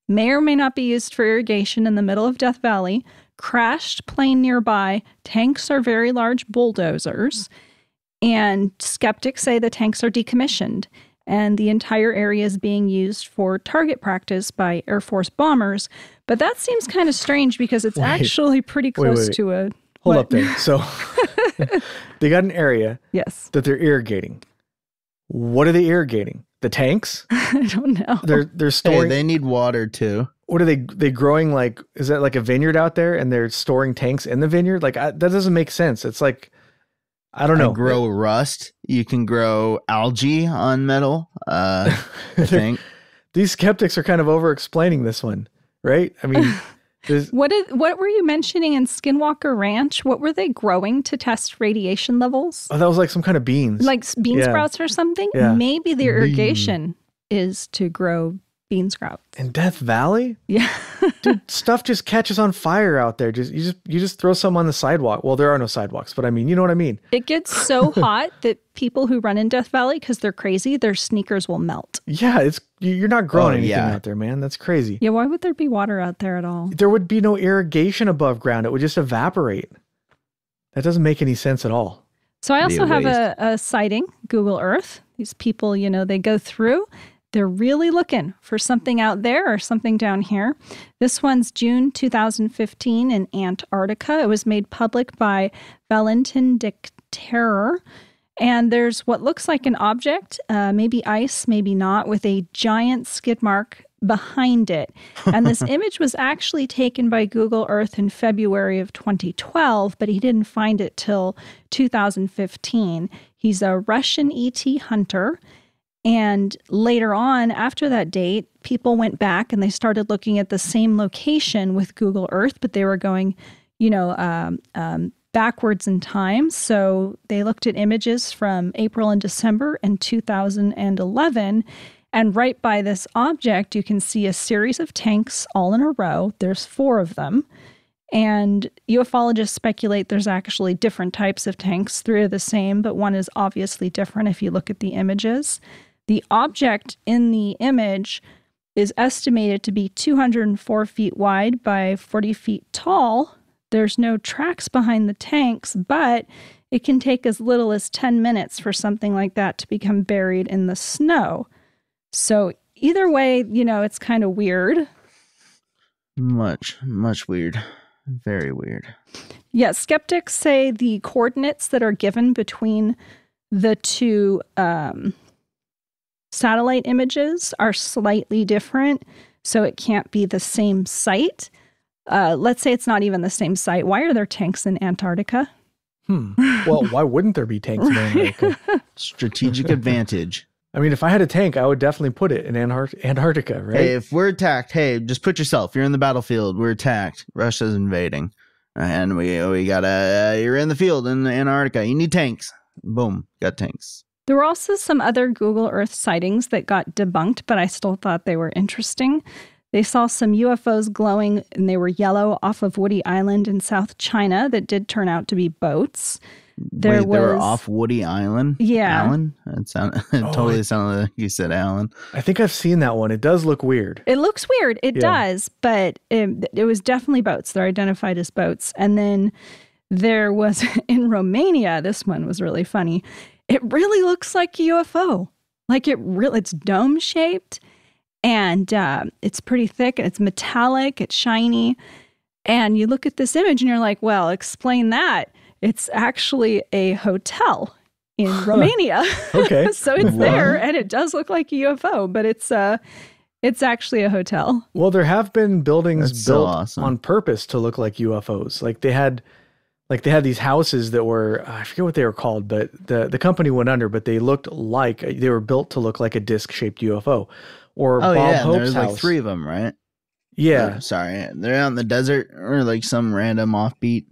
may or may not be used for irrigation in the middle of Death Valley, crashed plane nearby. Tanks are very large bulldozers. And skeptics say the tanks are decommissioned. And the entire area is being used for target practice by Air Force bombers. But that seems kind of strange because it's actually pretty close to a... Hold up there. So they got an area yes. that they're irrigating. What are they irrigating? The tanks? I don't know. They're storing... Hey, they need water too. What are they growing like? Is that like a vineyard out there and they're storing tanks in the vineyard? Like that doesn't make sense. It's like, I don't know. Grow rust. You can grow algae on metal. I think. These skeptics are kind of over-explaining this one, right? I mean... What were you mentioning in Skinwalker Ranch? What were they growing to test radiation levels? Oh, that was like some kind of beans. Like bean sprouts or something? Yeah. Maybe the irrigation is to grow bean sprouts. In Death Valley? Yeah. Dude, stuff just catches on fire out there. You just throw some on the sidewalk. Well, there are no sidewalks, but I mean, you know what I mean? It gets so hot that people who run in Death Valley, because they're crazy, their sneakers will melt. Yeah, you're not growing anything out there, man. That's crazy. Yeah, why would there be water out there at all? There would be no irrigation above ground. It would just evaporate. That doesn't make any sense at all. So I also have a sighting, Google Earth. These people, they go through. They're really looking for something out there or something down here. This one's June 2015 in Antarctica. It was made public by Valentin de Terror. And there's what looks like an object, maybe ice, maybe not, with a giant skid mark behind it. And this image was actually taken by Google Earth in February of 2012, but he didn't find it till 2015. He's a Russian ET hunter. And later on, after that date, people went back and they started looking at the same location with Google Earth, but they were going, backwards in time. So they looked at images from April and December in 2011. And right by this object, you can see a series of tanks all in a row. There's 4 of them. And ufologists speculate there's actually different types of tanks. 3 are the same, but one is obviously different if you look at the images. The object in the image is estimated to be 204 feet wide by 40 feet tall. There's no tracks behind the tanks, but it can take as little as 10 minutes for something like that to become buried in the snow. So either way, it's kind of weird. Much weird. Very weird. Yeah, skeptics say the coordinates that are given between the 2 satellite images are slightly different, so it can't be the same site. Let's say it's not even the same site. Why are there tanks in Antarctica? Well, why wouldn't there be tanks in Antarctica? Strategic advantage. I mean, if I had a tank, I would definitely put it in Antarctica, right? Hey, if we're attacked, just put yourself. You're in the battlefield. We're attacked. Russia's invading. And we got you're in the field in Antarctica. You need tanks. Boom. Got tanks. There were also some other Google Earth sightings that got debunked, but I still thought they were interesting. They saw some UFOs glowing, and they were yellow off of Woody Island in South China that did turn out to be boats. They were off Woody Island? Yeah. Alan? It totally sounded like you said Alan. I think I've seen that one. It does look weird. It looks weird. It does, but it was definitely boats. They're identified as boats. And then there was, in Romania, this one was really funny. It really looks like a UFO. Like it's dome-shaped, and it's pretty thick, and it's metallic, it's shiny. And you look at this image, and you're like, well, explain that. It's actually a hotel in Romania. Okay. So it's there, and it does look like a UFO, but it's actually a hotel. Well, there have been buildings built awesome. on purpose to look like UFOs. Like they had these houses that were, I forget what they were called, but the company went under, but they looked like, they were built to look like a disc-shaped UFO. Or Bob Hope's there's house. like 3 of them, right? Yeah. Sorry. They're out in the desert or like some random offbeat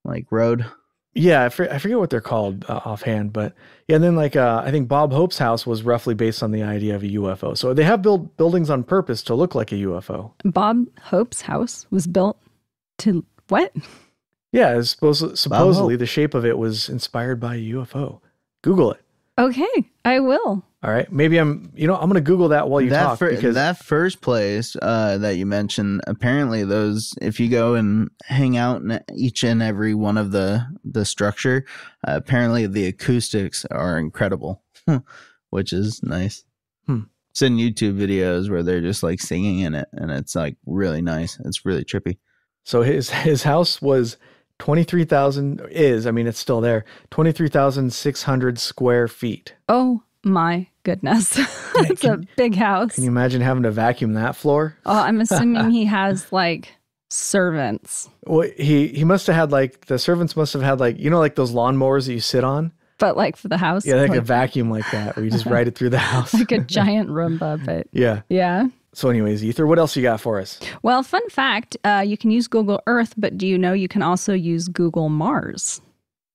like road. Yeah, I forget what they're called offhand, but yeah, and then I think Bob Hope's house was roughly based on the idea of a UFO. So they have built buildings on purpose to look like a UFO. Bob Hope's house was built to what? Yeah, supposedly the shape of it was inspired by a UFO. Google it. Okay. I will. All right. Maybe I'm going to Google that while you talk. Because that first place that you mentioned, apparently those, if you go and hang out in each and every one of the structure, apparently the acoustics are incredible, which is nice. It's in YouTube videos where they're just like singing in it, and it's like really nice. It's really trippy. So his house was 23,000 it's still there, 23,600 square feet. Oh my goodness. It's a big house. Can you imagine having to vacuum that floor? Oh, I'm assuming he has like servants. Well, he must have had like, the servants must have had like, like those lawnmowers that you sit on? But like for the house? Yeah, like a vacuum like that, where you just ride it through the house. Like a giant Roomba, but yeah. Yeah. So anyways, Ether, what else you got for us? Well, fun fact, you can use Google Earth, but do you know you can also use Google Mars?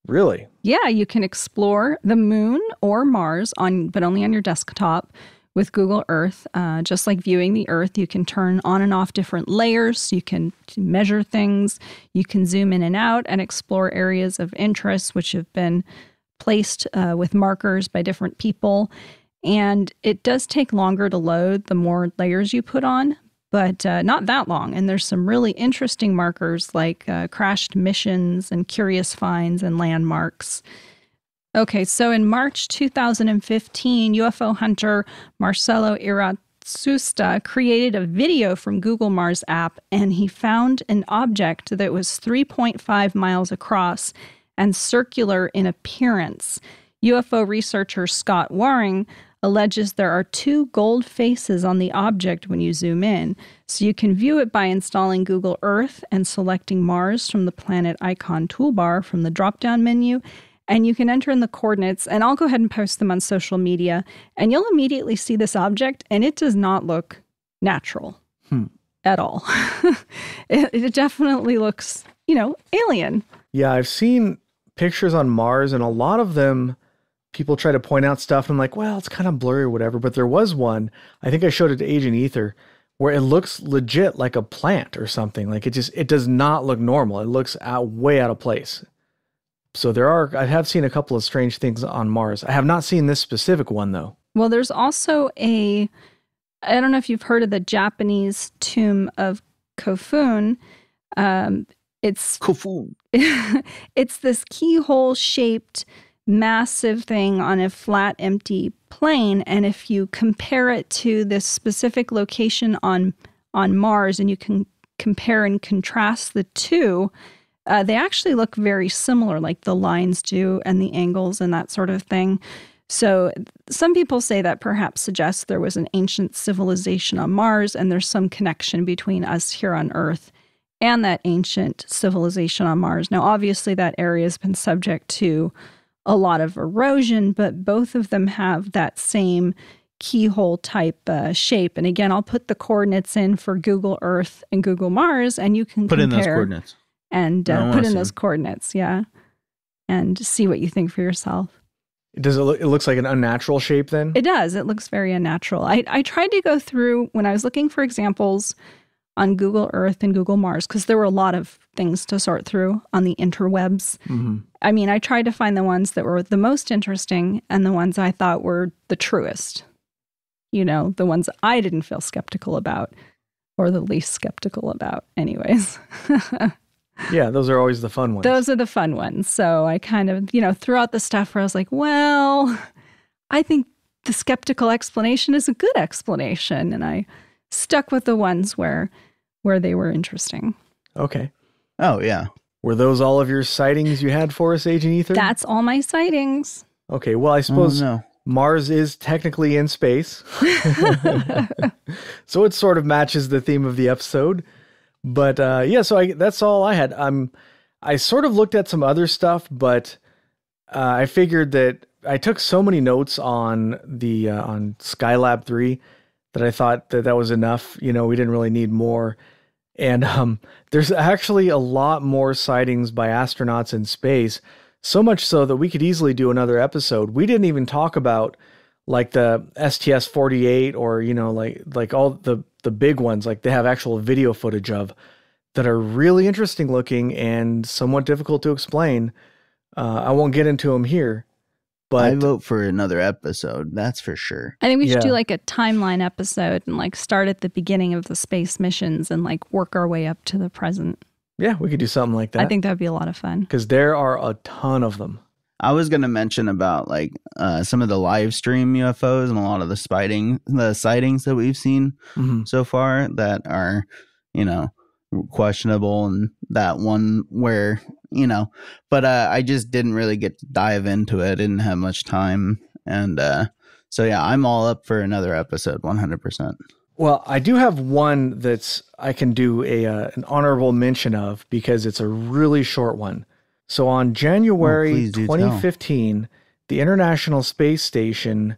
Really? Yeah, you can explore the moon or Mars, but only on your desktop with Google Earth. Just like viewing the Earth, you can turn on and off different layers. You can measure things. You can zoom in and out and explore areas of interest, which have been placed with markers by different people. And it does take longer to load the more layers you put on, but not that long. And there's some really interesting markers like crashed missions and curious finds and landmarks. Okay, so in March 2015, UFO hunter Marcelo Iratsusta created a video from Google Mars app, and he found an object that was 3.5 miles across and circular in appearance. UFO researcher Scott Waring alleges there are two gold faces on the object when you zoom in. So you can view it by installing Google Earth and selecting Mars from the planet icon toolbar from the drop-down menu. And you can enter in the coordinates, and I'll go ahead and post them on social media. And you'll immediately see this object, and it does not look natural at all. It definitely looks, alien. Yeah, I've seen pictures on Mars, and a lot of them, people try to point out stuff, and I'm like, well, it's kind of blurry or whatever. But there was one, I think I showed it to Agent Ether, where it looks legit like a plant or something. Like it does not look normal. It looks way out of place. So I have seen a couple of strange things on Mars. I have not seen this specific one, though. Well, there's also I don't know if you've heard of the Japanese tomb of Kofun. It's Kofun. It's this keyhole-shaped massive thing on a flat, empty plane. And if you compare it to this specific location on Mars, and you can compare and contrast the two, they actually look very similar, like the lines do and the angles and that sort of thing. So some people say that perhaps suggests there was an ancient civilization on Mars, and there's some connection between us here on Earth and that ancient civilization on Mars. Now, obviously, that area has been subject to a lot of erosion, but both of them have that same keyhole type shape. And again, I'll put the coordinates in for Google Earth and Google Mars, and you can put compare in those coordinates. And put in those coordinates, yeah, and see what you think for yourself. Does it look? It looks like an unnatural shape then? It does. It looks very unnatural. I tried to go through when I was looking for examples on Google Earth and Google Mars, because there were a lot of things to sort through on the interwebs. Mm-hmm. I mean, I tried to find the ones that were the most interesting and the ones I thought were the truest. The ones I didn't feel skeptical about, or the least skeptical about anyways. Yeah, those are always the fun ones. Those are the fun ones. So I kind of, threw out the stuff where I was like, well, I think the skeptical explanation is a good explanation. And I stuck with the ones where they were interesting. Okay. Oh, yeah. Were those all of your sightings you had for us, Agent Ether? That's all my sightings. Okay, well, I suppose no. Mars is technically in space. So it sort of matches the theme of the episode. But so that's all I had. I sort of looked at some other stuff, but I figured that I took so many notes on the on Skylab 3 that I thought that was enough. We didn't really need more. And there's actually a lot more sightings by astronauts in space, so much so that we could easily do another episode. We didn't even talk about like the STS-48 or, like all the big ones, like they have actual video footage of, that are really interesting looking and somewhat difficult to explain. I won't get into them here, But I vote for another episode. That's for sure. I think we should do Yeah. like a timeline episode and like start at the beginning of the space missions and like work our way up to the present. yeah, we could do something like that. I think that would be a lot of fun. because there are a ton of them. I was going to mention about like some of the live stream UFOs and a lot of the sightings that we've seen Mhm. so far that are, questionable, and that one where, but I just didn't really get to dive into it. I didn't have much time. And so, yeah, I'm all up for another episode, 100%. Well, I do have one that's I can do an honorable mention of because it's a really short one. So on January please do tell. 2015, the International Space Station,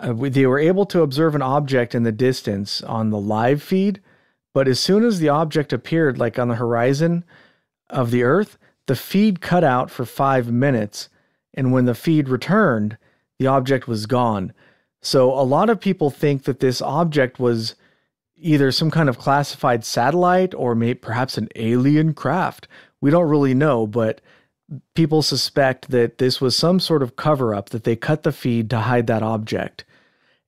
they were able to observe an object in the distance on the live feed. But as soon as the object appeared, like on the horizon of the Earth, the feed cut out for 5 minutes. And when the feed returned, the object was gone. So a lot of people think that this object was either some kind of classified satellite or perhaps an alien craft. We don't really know, but people suspect that this was some sort of cover-up, that they cut the feed to hide that object.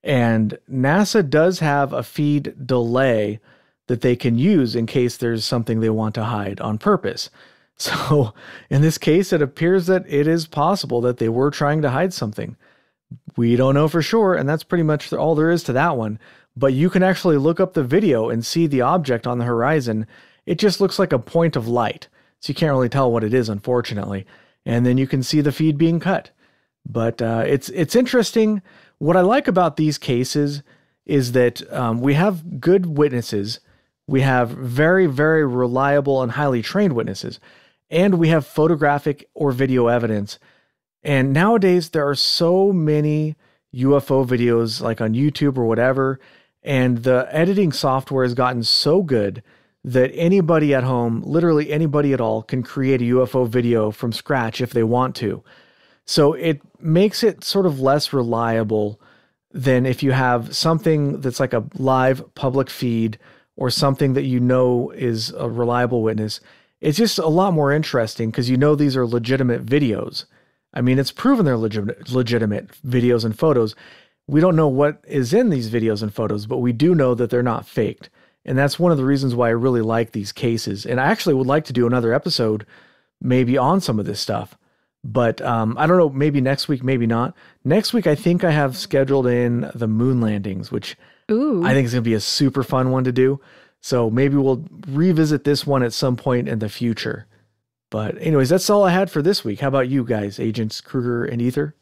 And NASA does have a feed delay that they can use in case there's something they want to hide on purpose. So in this case, it appears that it is possible that they were trying to hide something. We don't know for sure, and that's pretty much all there is to that one. But you can actually look up the video and see the object on the horizon. It just looks like a point of light. So you can't really tell what it is, unfortunately. And then you can see the feed being cut. But it's interesting. What I like about these cases is that we have good witnesses. We have very, very reliable and highly trained witnesses. And we have photographic or video evidence. And nowadays, there are so many UFO videos like on YouTube or whatever. And the editing software has gotten so good that anybody at home, literally anybody at all, can create a UFO video from scratch if they want to. So it makes it sort of less reliable than if you have something that's like a live public feed or something that you know is a reliable witness. It's just a lot more interesting because you know these are legitimate videos. I mean, it's proven they're legitimate videos and photos. We don't know what is in these videos and photos, but we do know that they're not faked. And that's one of the reasons why I really like these cases. And I actually would like to do another episode maybe on some of this stuff. But I don't know, maybe next week, maybe not. Next week, I think I have scheduled in the moon landings, which Ooh. I think is going to be a super fun one to do. So maybe we'll revisit this one at some point in the future. But anyways, that's all I had for this week. How about you guys, Agents Kruger and Ether?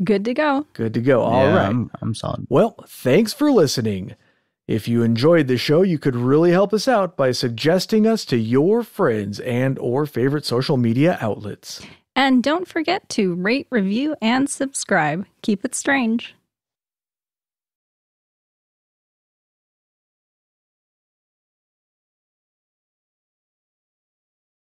Good to go. Good to go. All Yeah, right. I'm solid. Well, thanks for listening. If you enjoyed the show, you could really help us out by suggesting us to your friends and or favorite social media outlets. And don't forget to rate, review, and subscribe. Keep it strange.